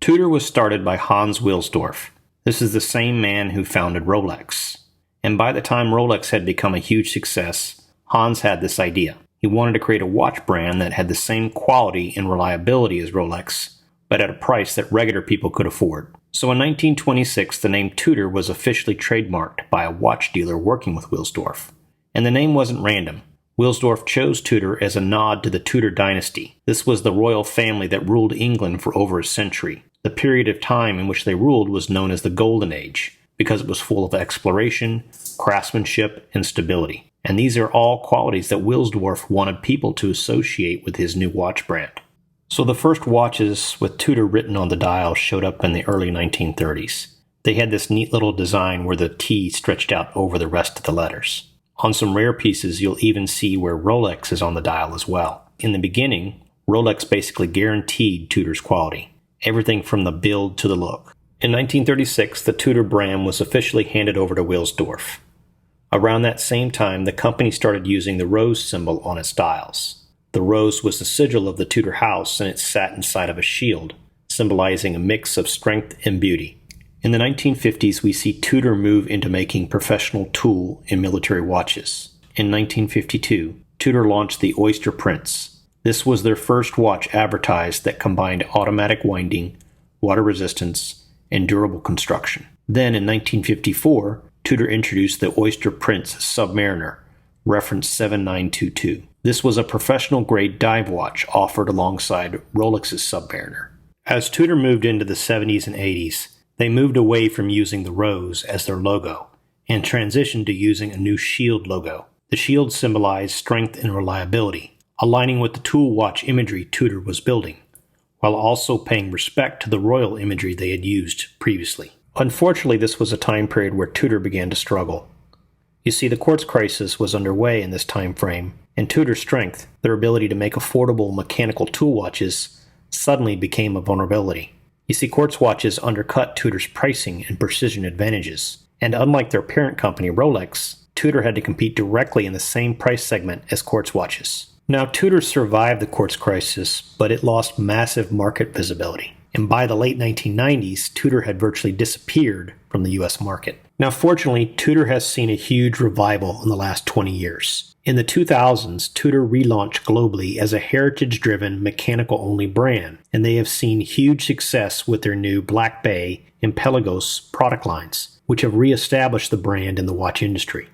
Tudor was started by Hans Wilsdorf. This is the same man who founded Rolex. And by the time Rolex had become a huge success, Hans had this idea. He wanted to create a watch brand that had the same quality and reliability as Rolex, but at a price that regular people could afford. So in 1926, the name Tudor was officially trademarked by a watch dealer working with Wilsdorf. And the name wasn't random. Wilsdorf chose Tudor as a nod to the Tudor dynasty. This was the royal family that ruled England for over a century. The period of time in which they ruled was known as the Golden Age, because it was full of exploration, craftsmanship, and stability. And these are all qualities that Wilsdorf wanted people to associate with his new watch brand. So the first watches with Tudor written on the dial showed up in the early 1930s. They had this neat little design where the T stretched out over the rest of the letters. On some rare pieces, you'll even see where Rolex is on the dial as well. In the beginning, Rolex basically guaranteed Tudor's quality, everything from the build to the look. In 1936, the Tudor brand was officially handed over to Wilsdorf. Around that same time, the company started using the rose symbol on its dials. The rose was the sigil of the Tudor house, and it sat inside of a shield, symbolizing a mix of strength and beauty. In the 1950s, we see Tudor move into making professional tool and military watches. In 1952, Tudor launched the Oyster Prince. This was their first watch advertised that combined automatic winding, water resistance, and durable construction. Then in 1954, Tudor introduced the Oyster Prince Submariner, reference 7922. This was a professional-grade dive watch offered alongside Rolex's Submariner. As Tudor moved into the 70s and 80s, they moved away from using the rose as their logo and transitioned to using a new shield logo. The shield symbolized strength and reliability, aligning with the tool watch imagery Tudor was building, while also paying respect to the royal imagery they had used previously. Unfortunately, this was a time period where Tudor began to struggle. You see, the quartz crisis was underway in this time frame, and Tudor's strength, their ability to make affordable mechanical tool watches, suddenly became a vulnerability. You see, quartz watches undercut Tudor's pricing and precision advantages, and unlike their parent company Rolex, Tudor had to compete directly in the same price segment as quartz watches. Now, Tudor survived the quartz crisis, but it lost massive market visibility. And by the late 1990s, Tudor had virtually disappeared from the US market. Now, fortunately, Tudor has seen a huge revival in the last 20 years. In the 2000s, Tudor relaunched globally as a heritage-driven, mechanical-only brand, and they have seen huge success with their new Black Bay and Pelagos product lines, which have re-established the brand in the watch industry.